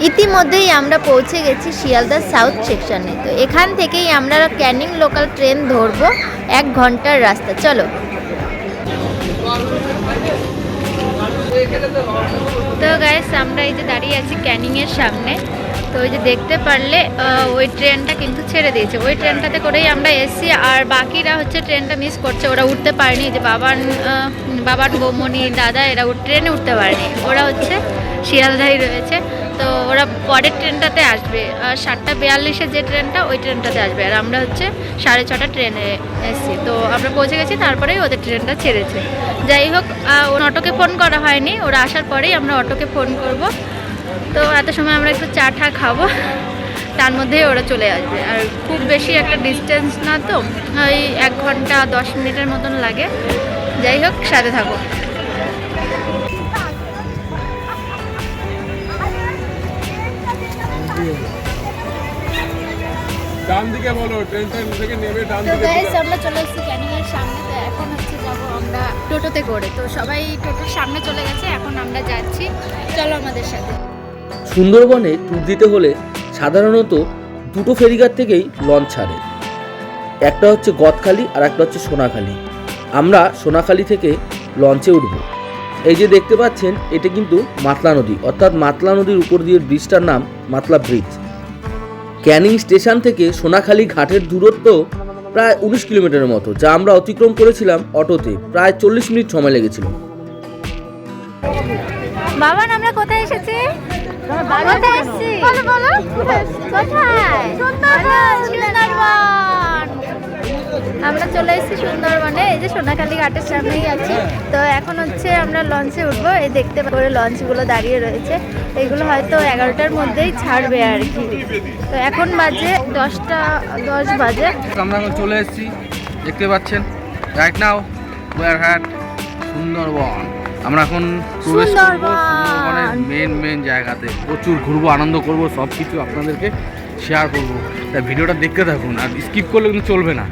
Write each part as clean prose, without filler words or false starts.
ইতিমধ্যেই আমরা পৌঁছে গেছি শিয়ালদা সাউথ সেকশনে। তো এখান থেকেই আমরা ক্যানিং লোকাল ট্রেন ধরবো, 1 ঘন্টার রাস্তা। চলো। তো গাইস, আমরা এই যে দাঁড়িয়ে আছি ক্যানিংয়ের সামনে। তো ওই যে দেখতে পারলে ওই ট্রেনটা কিন্তু ছেড়ে দিয়েছে, ওই ট্রেনটাতে করেই আমরা এসছি। আর বাকিরা হচ্ছে ট্রেনটা মিস করছে, ওরা উঠতে পারেনি। যে বাবান বৌমনি দাদা এরা ট্রেনে উঠতে পারেনি, ওরা হচ্ছে শিয়ালদায় রয়েছে। তো ওরা পরের ট্রেনটাতে আসবে, 7:42-এর যে ট্রেনটা, ওই ট্রেনটাতে আসবে। আর আমরা হচ্ছে 6:30 ট্রেনে এসেছি। তো আমরা পৌঁছে গেছি, তারপরেই ওদের ট্রেনটা ছেড়েছে। যাই হোক, অটোকে ফোন করা হয়নি, ওরা আসার পরেই আমরা অটোকে ফোন করব। তো এত সময় আমরা একটু চা টা খাবো, তার মধ্যেই ওরা চলে আসবে। আর খুব বেশি একটা ডিস্টেন্স না, তো ওই 1 ঘন্টা 10 মিনিটের মতন লাগে। যাই হোক, সাথে থাকো। ডান দিকে বলো, ট্রেন থেকে নেমে ডান দিকে। তো গাইস, আমরা চলে এসেছি ক্যানিংয়ের সামনে। তো এখন হচ্ছে যাবো আমরা টোটোতে করে। তো সবাই টোটোর সামনে চলে গেছে, এখন আমরা যাচ্ছি। চলো আমাদের সাথে। সুন্দরবনে ট্যুর দিতে হলে সাধারণত দুটো ফেরিঘাট থেকেই লঞ্চ ছাড়ে, একটা হচ্ছে গদখালি আর একটা হচ্ছে সোনাখালি। আমরা সোনাখালি থেকে লঞ্চে উঠব। এই যে দেখতে পাচ্ছেন, এটা কিন্তু মাতলা নদী, অর্থাৎ মাতলা নদীর উপর দিয়ে ব্রিজটার নাম মাতলা ব্রিজ। ক্যানিং স্টেশন থেকে সোনাখালি ঘাটের দূরত্ব প্রায় 19 কিলোমিটারের মতো, যা আমরা অতিক্রম করেছিলাম অটোতে। প্রায় 40 মিনিট সময় লেগেছিল। বাবা, আমরা কোথায় এসেছি? কোথায় এসেছি? বলো বলো, কোথায়? সুন্দরবন। আমরা চলে এসেছি সুন্দরবনে। এই যে সোনাখালি ঘাটের সামনেই আছি। তো এখন হচ্ছে আমরা লঞ্চে উঠবো। এই দেখতে করে লঞ্চগুলো দাঁড়িয়ে রয়েছে, এগুলো হয়তো 11টার মধ্যেই ছাড়বে আর কি। তো এখন বাজে 10:10 বাজে। আমরা এখন চলে এসেছি, দেখতে পাচ্ছেন রাইট নাও গোয়ারঘাট সুন্দরবন। আমরা এখন প্রবেশ করবো সুন্দরবনের মেন জায়গাতে। প্রচুর ঘুরবো, আনন্দ করবো, সব কিছু আপনাদেরকে শেয়ার করবো। তাই ভিডিওটা দেখতে থাকুন, আর স্কিপ করলে কিন্তু চলবে না।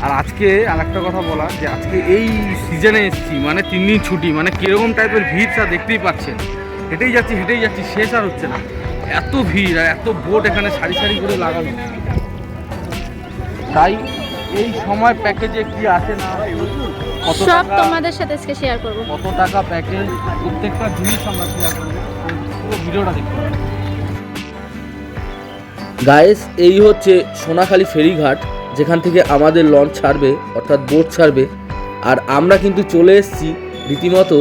আর আজকে আর একটা কথা বলা, যে আজকে এই সিজনে এসেছি, মানে 3 দিন ছুটি, মানে কীরকম টাইপের ভিড় তা দেখতেই পাচ্ছেন। হেঁটেই যাচ্ছি, শেষ আর হচ্ছে না। এত ভিড় আর এত বোট এখানে সারি সারি করে লাগানো। তাই এই সময় প্যাকেজে কি আছে না কত সব টাকা, তোমাদের সাথে আজকে শেয়ার করব। কত টাকা প্যাকেজ, প্রত্যেকটা জিনিস আমরা শেয়ার করবো। পুরো ভিডিওটা দেখতে হবে। গায়েস, এই হচ্ছে সোনাখালি ফেরিঘাট, যেখান থেকে আমাদের লঞ্চ ছাড়বে, অর্থাৎ বোট ছাড়বে। আর আমরা কিন্তু চলে এসেছি রীতিমতো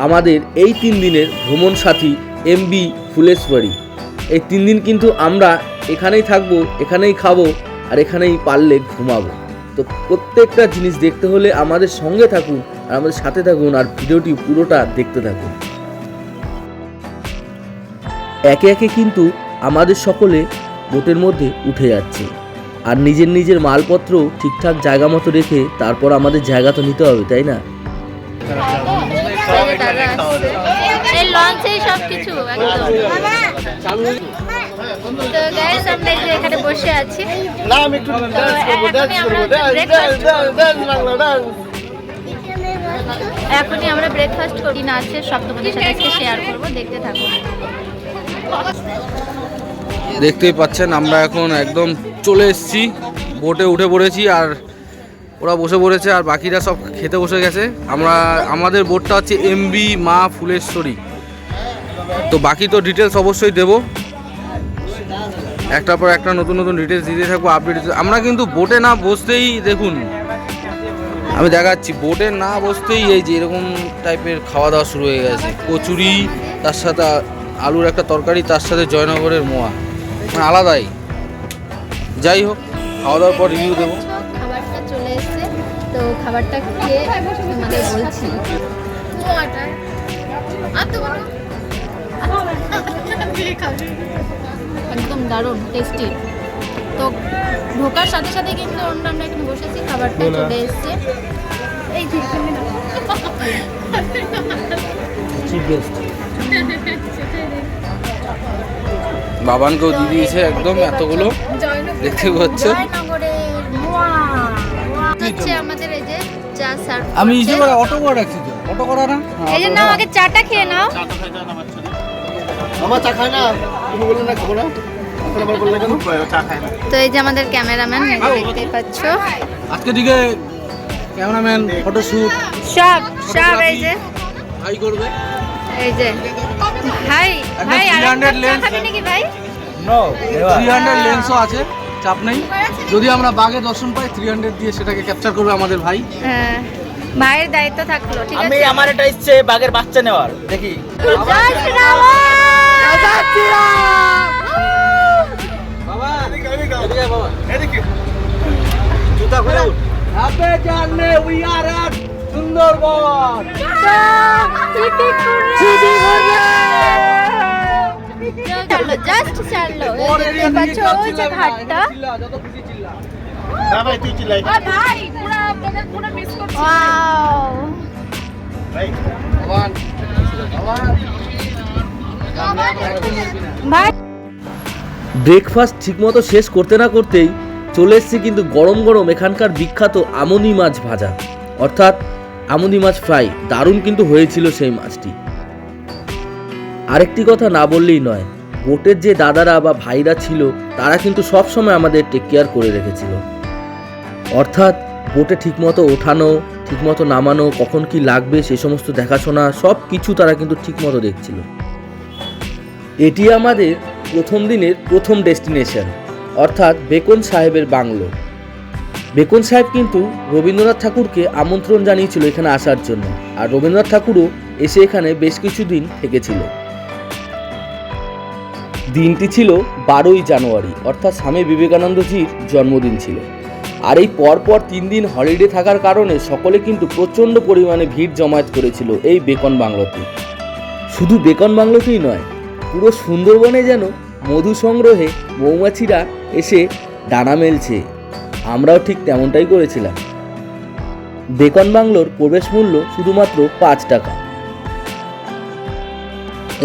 আমাদের এই 3 দিনের ভ্রমণ সাথী MB ফুলেশ্বরী। এই 3 দিন কিন্তু আমরা এখানেই থাকবো, এখানেই খাবো, আর এখানেই পারলে ঘুমাবো। তো প্রত্যেকটা জিনিস দেখতে হলে আমাদের সঙ্গে থাকুন, আর আমাদের সাথে থাকুন, আর ভিডিওটি পুরোটা দেখতে থাকুন। একে একে কিন্তু আমাদের সকলে বোটের মধ্যে উঠে যাচ্ছে। আর নিজের মালপত্র ঠিকঠাক জায়গা মতো রেখে তারপর আমাদের জায়গা তো নিতে হবে, তাই না? এই লঞ্চেই সবকিছু একদম। তো গাইস, আমরা এই যে এখানে বসে আছি। এখনই আমরা ব্রেকফাস্ট করি না, আছে সব তোমাদের সাথে আজকে শেয়ার করবো, দেখতে থাকো। দেখতেই পাচ্ছেন, আমরা এখন একদম চলে এসেছি, বোটে উঠে পড়েছি। আর ওরা বসে পড়েছে, আর বাকিরা সব খেতে বসে গেছে। আমাদের বোটটা হচ্ছে MB মা ফুলেশ্বরী। তো বাকি তো ডিটেলস অবশ্যই দেবো, একটার পর একটা নতুন ডিটেলস দিতে থাকবো, আপডেট। আমরা কিন্তু বোটে না বসতেই দেখুন, আমি দেখাচ্ছি, বোটে না বসতেই এই যে এরকম টাইপের খাওয়া দাওয়া শুরু হয়ে গেছে। কচুরি, তার সাথে আলুর একটা তরকারি, তার সাথে জয়নগরের মোয়া, মানে আলাদাই। যাই হোক, খাওয়া দাওয়ার পর রিভিউ দেবো। খাবারটা চলে এসেছে, তো খাবারটা খেয়ে তোমাদের বলছি। একদম দারুণ টেস্টি। তো ঢোকার সাথে সাথে কিন্তু আমরা এখানে বসেছি, খাবারটা চলে এসেছে। এই বাবানকেও দিয়ে দিয়েছে একদম এতগুলো, দেখতে পাচ্ছ। আমাদের এই যে চা সার্ভ। আমি ইসে করে অটো করে রাখছি, তো অটো করা না। এই যে নাও, আগে চাটা খেয়ে নাও। আমার চা খায় না, তুমি বললে না খাবো না, এখন আবার বললে কেন চা খায় না? তো এই যে আমাদের ক্যামেরাম্যান দেখতেই পাচ্ছ, আজকে দিকে ক্যামেরাম্যান ফটোশুট সব এই যে ভাই করবে। এই যে ভাই ভাই আর 300 lens। খাবি নাকি ভাই? 300 লেন্সও আছে, চাপ নেই। যদি আমরা বাঘে দর্শন পাই 300 দিয়ে সেটাকে ক্যাপচার করবে আমাদের ভাই। হ্যাঁ, ভাইয়ের দায়িত্ব থাকলো, ঠিক আমি আছে। আমার এটা ইচ্ছে বাঘের বাচ্চা নেওয়ার, দেখি। জয় শ্রীরাম! বাবা এদিকে বাবা, জুতা খুলে উঠ। হ্যাপি জার্নি, উই আর এট সুন্দরবন। চলো, জাস্ট চলো। এই দেখতে পাচ্ছ ওই যে ঘাটটা। যত খুশি চিল্লা। না ভাই তুই চিল্লাই না। ওয়াও! ভাই ভগবান ভগবান ভাই ব্রেকফাস্ট ঠিকমতো শেষ করতে না করতেই চলে এসেছি কিন্তু গরম গরম এখানকার বিখ্যাত আমনি মাছ ভাজা, অর্থাৎ আমনি মাছ ফ্রাই। দারুণ কিন্তু হয়েছিল সেই মাছটি। আরেকটি কথা না বললেই নয়, বোটের যে দাদারা বা ভাইরা ছিল তারা কিন্তু সব সময় আমাদের টেক কেয়ার করে রেখেছিল। অর্থাৎ বোটে ঠিকমতো ওঠানো, ঠিকমতো নামানো, কখন কি লাগবে সে সমস্ত দেখাশোনা সব কিছু তারা কিন্তু ঠিকমতো দেখছিল। এটি আমাদের প্রথম দিনের প্রথম ডেস্টিনেশন, অর্থাৎ বেকন সাহেবের বাংলো। বেকন সাহেব কিন্তু রবীন্দ্রনাথ ঠাকুরকে আমন্ত্রণ জানিয়েছিল এখানে আসার জন্য, আর রবীন্দ্রনাথ ঠাকুরও এসে এখানে বেশ কিছুদিন থেকেছিল। দিনটি ছিল 12ই জানুয়ারি, অর্থাৎ স্বামী বিবেকানন্দজির জন্মদিন ছিল। আর এই পরপর 3 দিন হলিডে থাকার কারণে সকলে কিন্তু প্রচণ্ড পরিমাণে ভিড় জমায়েত করেছিল এই বেকন বাংলোতে। শুধু বেকন বাংলোতেই নয়, পুরো সুন্দরবনে যেন মধু সংগ্রহে মৌমাছিরা এসে ডানা মেলছে। আমরাও ঠিক তেমনটাই করেছিলাম। বেকন বাংলোর প্রবেশ মূল্য শুধুমাত্র 5 টাকা।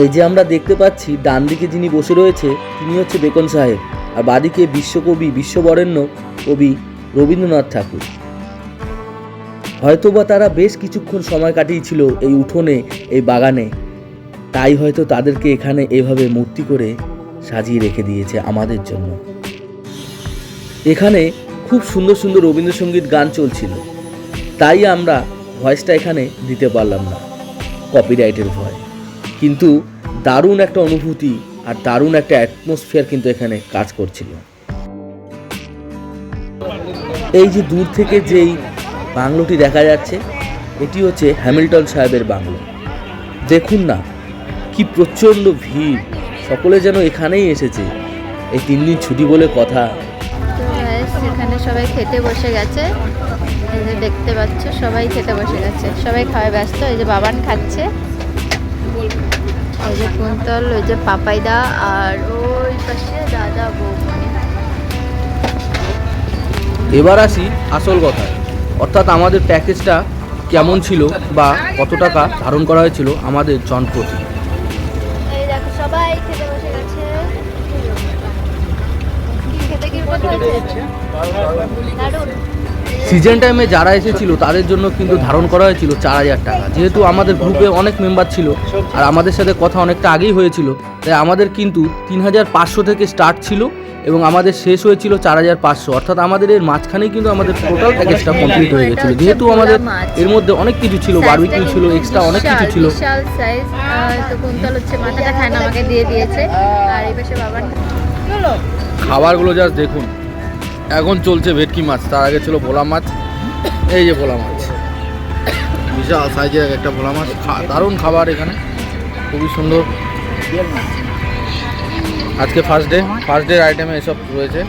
এই যে আমরা দেখতে পাচ্ছি ডান দিকে যিনি বসে রয়েছে তিনি হচ্ছে বেকন সাহেব, আর বাদিকে বিশ্বকবি, বিশ্ববরেণ্য কবি রবীন্দ্রনাথ ঠাকুর। হয়তোবা তারা বেশ কিছুক্ষণ সময় কাটিয়েছিল এই উঠোনে, এই বাগানে, তাই হয়তো তাদেরকে এখানে এভাবে মূর্তি করে সাজিয়ে রেখে দিয়েছে আমাদের জন্য। এখানে খুব সুন্দর সুন্দর রবীন্দ্রসঙ্গীত গান চলছিল, তাই আমরা ভয়েসটা এখানে দিতে পারলাম না, কপিরাইটের ভয়। কিন্তু দারুণ একটা অনুভূতি আর দারুণ একটা অ্যাটমসফিয়ার কিন্তু এখানে কাজ করছিল। এই যে দূর থেকে যেই বাংলোটি দেখা যাচ্ছে এটি হচ্ছে হ্যামিল্টন সাহেবের বাংলো। দেখুন না কি প্রচণ্ড ভিড়, সকলে যেন এখানেই এসেছে। এই 3 দিন ছুটি বলে কথা। তো guys, এখানে সবাই খেতে বসে গেছে। এই যে দেখতে পাচ্ছ সবাই খেতে বসে গেছে, সবাই খাওয়ায় ব্যস্ত। এই যে বাবান খাচ্ছে, এই যে কুন্তল, ওই যে পাপাইদা, আর ওই পাশে দাদা বৌমনি। এবার আসি আসল কথায়, অর্থাৎ আমাদের প্যাকেজটা কেমন ছিল বা কত টাকা ধারণ করা হয়েছিল আমাদের জনপ্রতি। এই দেখো সবাই খেতে বসে গেছে। কি খেতে কি বসেছে? দারুণ। সিজন টাইমে যারা এসেছিল তাদের জন্য কিন্তু ধারণ করা হয়েছিল 4000 টাকা। যেহেতু আমাদের গ্রুপে অনেক মেম্বার ছিল আর আমাদের সাথে কথা অনেকটা আগেই হয়েছিল, তাই আমাদের কিন্তু 3500 থেকে স্টার্ট ছিল এবং আমাদের শেষ হয়েছিল 4500। অর্থাৎ আমাদের এর মাঝখানেই কিন্তু আমাদের টোটাল প্যাকেজটা কমপ্লিট হয়ে গেছিল। যেহেতু আমাদের এর মধ্যে অনেক কিছু ছিল, বারবিকিউ ছিল, এক্সট্রা অনেক কিছু ছিল। বিশাল সাইজ। তো কুন্তল হচ্ছে মাথাটা খায় না, আমাকে দিয়ে দিয়েছে। আর এই পাশে বাবান খাবারগুলো জাস্ট দেখুন। এখন চলছে ভেটকি মাছ, তার আগে ছিল ভোলা মাছ। এই যে ভোলা মাছ, বিশাল সাইজের একটা ভোলা মাছ। দারুণ খাবার এখানে, খুবই সুন্দর। আজকে ফার্স্ট ডে আইটেমে এসব রয়েছে।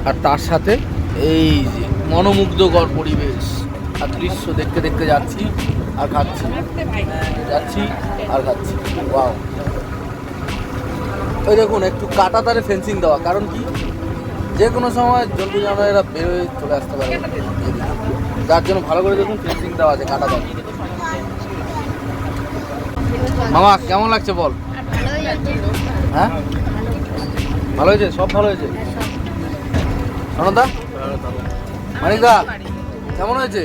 আর তার সাথে এই যে মনোমুগ্ধকর পরিবেশ আর দৃশ্য দেখতে দেখতে যাচ্ছি আর খাচ্ছি, ওয়াও। ওই দেখুন একটু কাটা তারে ফেন্সিং দেওয়া, কারণ কি যে কোনো সময় জন্তু জানোয়ারেরা বের হয়ে চলে আসতে পারে, যার জন্য ভালো করে দেখুন ফেন্সিং দেওয়া আছে, কাটা দেওয়া। মামা কেমন লাগছে বল? হ্যাঁ ভালো হয়েছে, সব ভালো হয়েছে। সনদা, মানিকদা কেমন হয়েছে?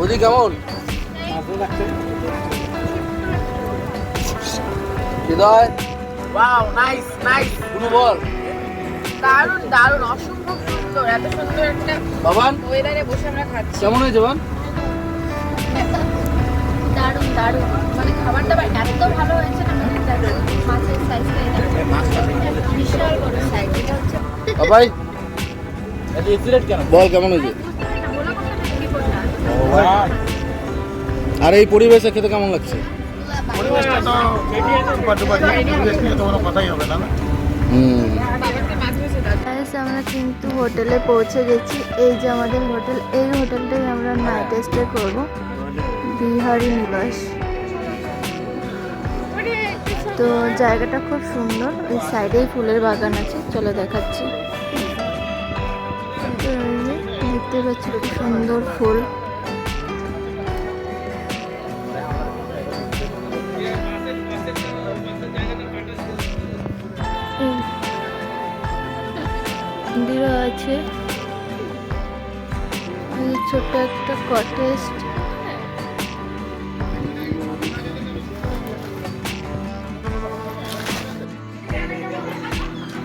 ওদি কেমন? হৃদয় ওয়াও নাইস নাইস কোনো বল দারুণ দারুণ অসম্ভব সুন্দর, এত সুন্দর একটা বাবান ওয়েদারে বসে আমরা খাচ্ছি। কেমন হয়েছে বাবান? দারুণ দারুণ, মানে খাবার দাবার এত ভালো হয়েছে না, মানে দারুণ। মাছের সাইজটা বিশাল বড় সাইজ, এটা হচ্ছে বাবাই এত এক্সিলেন্ট কেন? বল কেমন হয়েছে? বলা কথা না, কি বললাম? আর এই পরিবেশে খেতে কেমন লাগছে? পরিবেশটা তো সুপার ডুপার, পরিবেশ নিয়ে তো কোনো কথাই হবে না। গাইস আমরা কিন্তু হোটেলে পৌঁছে গেছি। এই যে আমাদের হোটেল, এই হোটেলটাই আমরা নাইট স্টে করবো, বিহারি নিবাস। তো জায়গাটা খুব সুন্দর, ওই সাইডেই ফুলের বাগান আছে, চলো দেখাচ্ছি। তো এই যে দেখতে পাচ্ছি খুব সুন্দর ফুল। মন্দিরও আছে, এই ছোট্ট একটা কটেজ।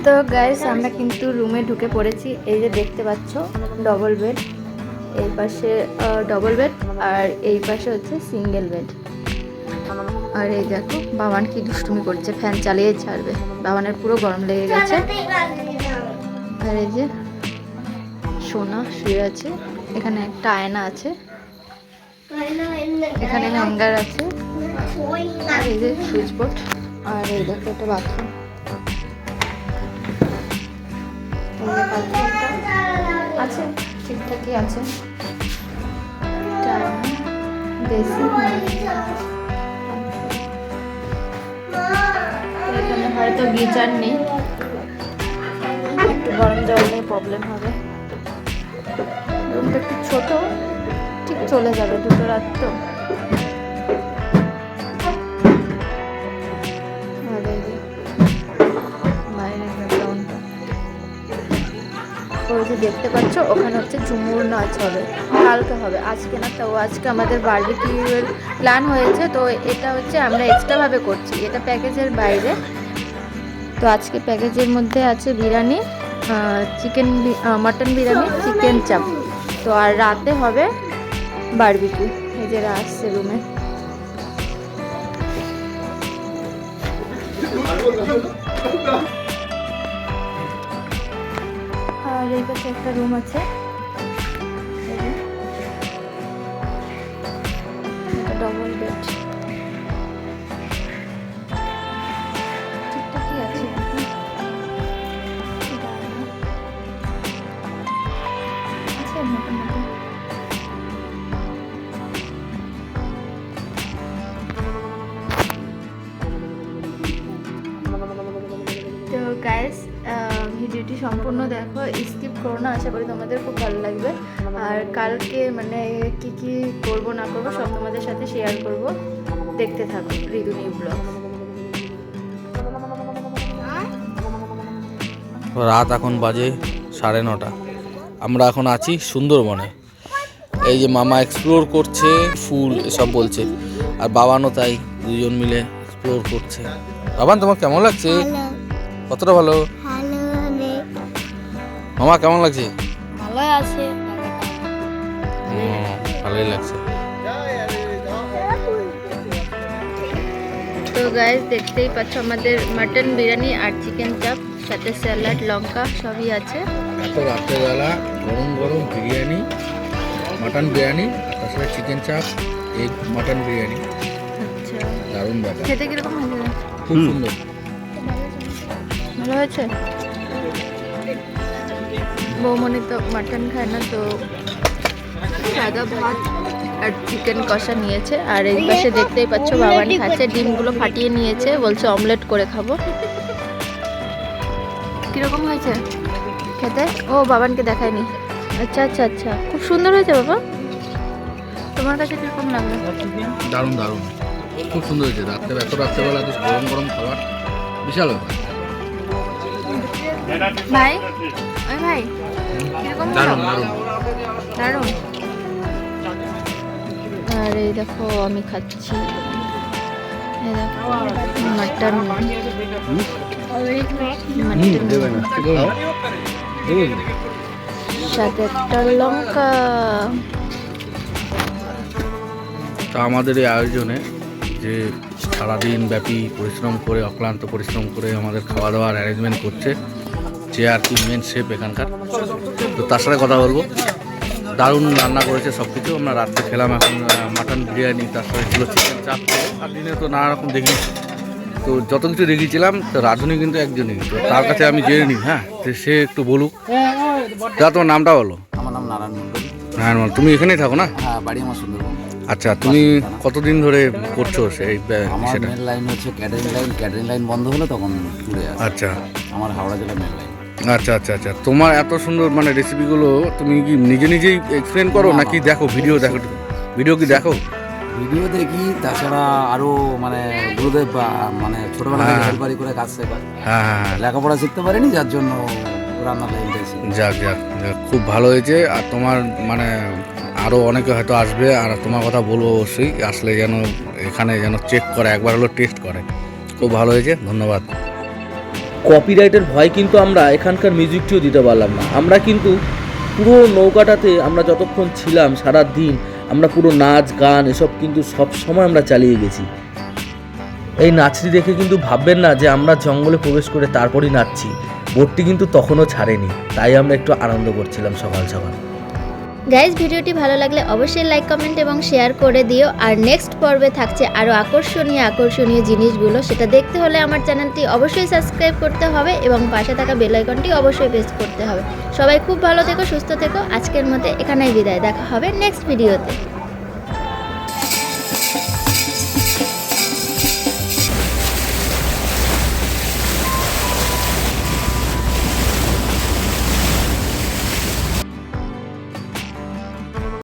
তো গাইস আমরা কিন্তু রুমে ঢুকে পড়েছি। এই যে দেখতে পাচ্ছ ডবল বেড, এই পাশে ডবল বেড আর এই পাশে হচ্ছে সিঙ্গেল বেড। আর এই দেখো বাবান কি দুষ্টুমি করছে, ফ্যান চালিয়ে ছাড়বে, বাবানের পুরো গরম লেগে গেছে। আর এই যে সোনা শুয়ে আছে, এখানে একটা আয়না আছে, এখানে হ্যাঙ্গার আছে, আর এই যে সুইচ বোর্ড, আর এই দেখো একটা বাথরুম। আছে ঠিকঠাকই আছে, বেশি এখানে হয়তো গিজার নেই, একটু গরম জল নিয়ে প্রবলেম হবে। রুমটা একটু ছোট, ঠিক চলে যাবে, দুটো রাত তো। বাইরের ব্যাকগ্রাউন্ডটা ওই যে দেখতে পাচ্ছ, ওখানে হচ্ছে ঝুমুর নাচ হবে, কালকে হবে, আজকে না। তো আজকে আমাদের বারবিকিউয়ের প্ল্যান হয়েছে, তো এটা হচ্ছে আমরা এক্সট্রাভাবে করছি, এটা প্যাকেজের বাইরে। তো আজকে প্যাকেজের মধ্যে আছে biryani, chicken mutton biryani, chicken চাপ। তো আর রাতে হবে বারবিকিউ। এই যে আসছে রুমে, আর এই পাশে একটা রুম আছে, ডবল বেড, ঠিকঠাকই আছে। আছে মোটামুটি। তো গাইস ভিডিওটি সম্পূর্ণ দেখো, স্কিপ করো না, আশা করি তোমাদের খুব ভালো লাগবে। আর কালকে মানে কি কি করব না করব সব তোমাদের সাথে শেয়ার করব, দেখতে থাকো ঋতু নিউ ব্লগ। রাত এখন বাজে 9:30, আমরা এখন আছি সুন্দরবনে। এই যে মামা এক্সপ্লোর করছে, ফুল এসব বলছে, আর বাবানও তাই, দুজন মিলে এক্সপ্লোর করছে। বাবান তোমার কেমন লাগছে? কতটা ভালো? মামা কেমন লাগছে? ভালো আছে, ভালোই লাগছে। তো গাইস দেখতেই পাচ্ছ আমাদের মাটন বিরিয়ানি আর চিকেন চাপ, সাথে স্যালাড, লঙ্কা সবই আছে। এত রাত্রেবেলা গরম গরম বিরিয়ানি, মাটন বিরিয়ানি, আর তার সাথে চিকেন চাপ, এগ মাটন বিরিয়ানি, আচ্ছা, দারুণ ব্যাপার, খেতে কিরকম হয়েছে? খুব সুন্দর। ভালো হয়েছে। বৌমনি তো মাটন খায় না, তো সাদা ভাত আর চিকেন কষা নিয়েছে। আর এই পাশে দেখতেই পাচ্ছ বাবান খাচ্ছে, ডিমগুলো ফাটিয়ে নিয়েছে, বলছে অমলেট করে খাবো। কিরকম হয়েছে খেতে? ও বাবানকে দেখায়নি। আচ্ছা আচ্ছা আচ্ছা, খুব সুন্দর হয়েছে বাবা। তোমার কাছে কিরকম লাগলো? দারুণ দারুণ, খুব সুন্দর হয়েছে। এত রাত্রেবেলা এত গরম গরম খাবার, বিশাল ব্যাপার। ভাই, ওই ভাই কিরকম হলো? দারুণ দারুণ। দারুণ। আর এই দেখো আমি খাচ্ছি, এই দেখো মাটন, সাথে একটা লঙ্কা। তো আমাদের এই আয়োজনে যে সারাদিন ব্যাপী পরিশ্রম করে, অক্লান্ত পরিশ্রম করে আমাদের খাওয়া দাওয়ার অ্যারেঞ্জমেন্ট করছে, যে আর কি মেন শেফ এখানকার, তো তার সাথে কথা বলবো। দারুণ রান্না করেছে সব কিছু। আমরা রাত্রে খেলাম এখন মাটন বিরিয়ানি, তার সাথে ছিল চিকেন চাপ, আর দিনে তো নানা রকম দেখি। তো যত কিছু দেখিয়েছিলাম, তো রাঁধুনি কিন্তু একজনই, তো তার কাছে আমি জেনে নিই। হ্যাঁ, তো সে একটু বলুক। যা, তোমার নামটা বলো। আমার নাম নারায়ণ মন্ডল। নারায়ণ মন্ডল। তুমি এখানেই থাকো না? হ্যাঁ, বাড়ি আমার সুন্দরবন। আচ্ছা, তুমি কতদিন ধরে করছো সেই আমার সেটা? মেন লাইন হচ্ছে ক্যাটারিং লাইন বন্ধ হলো তখন ঘুরে আসে। আচ্ছা আমার হাওড়া জেলা মেন লাইন। আচ্ছা আচ্ছা আচ্ছা, তোমার এত সুন্দর মানে রেসিপিগুলো তুমি কি নিজেই এক্সপ্লেন করো না, নাকি না। দেখো ভিডিও? দেখো, ভিডিও কি দেখো? ভিডিও দেখি, তাছাড়া আরও মানে গুরুদেব বা মানে ছোটোবেলা থেকে হ্যাঁ। হেল্পারি করে কাজ শেখায়। হ্যাঁ হ্যাঁ হ্যাঁ, লেখাপড়া শিখতে পারিনি, যার জন্য রান্নার লাইনটা এসে। যাক যাক যাক, খুব ভালো হয়েছে। আর তোমার মানে আরও অনেকে হয়তো আসবে, আর তোমার কথা বলবো অবশ্যই, আসলে যেন এখানে যেন চেক করে, একবার হলো টেস্ট করে। খুব ভালো হয়েছে, ধন্যবাদ। কপিরাইটের ভয় কিন্তু আমরা এখানকার মিউজিকটিও দিতে পারলাম না। আমরা কিন্তু পুরো নৌকাটাতে আমরা যতক্ষণ ছিলাম সারা দিন, আমরা পুরো নাচ গান এসব কিন্তু সব সময় আমরা চালিয়ে গেছি। এই নাচটি দেখে কিন্তু ভাববেন না যে আমরা জঙ্গলে প্রবেশ করে তারপরই নাচছি। বোটটি কিন্তু তখনও ছাড়েনি, তাই আমরা একটু আনন্দ করছিলাম সকাল সকাল। গাইজ, ভিডিওটি ভালো লাগলে অবশ্যই লাইক, কমেন্ট এবং শেয়ার করে দিও। আর নেক্সট পর্বে থাকছে আরও আকর্ষণীয় জিনিসগুলো, সেটা দেখতে হলে আমার চ্যানেলটি অবশ্যই সাবস্ক্রাইব করতে হবে এবং পাশে থাকা বেল আইকনটি অবশ্যই প্রেস করতে হবে। সবাই খুব ভালো থেকো, সুস্থ থেকো। আজকের মতো এখানেই বিদায়, দেখা হবে নেক্সট ভিডিওতে।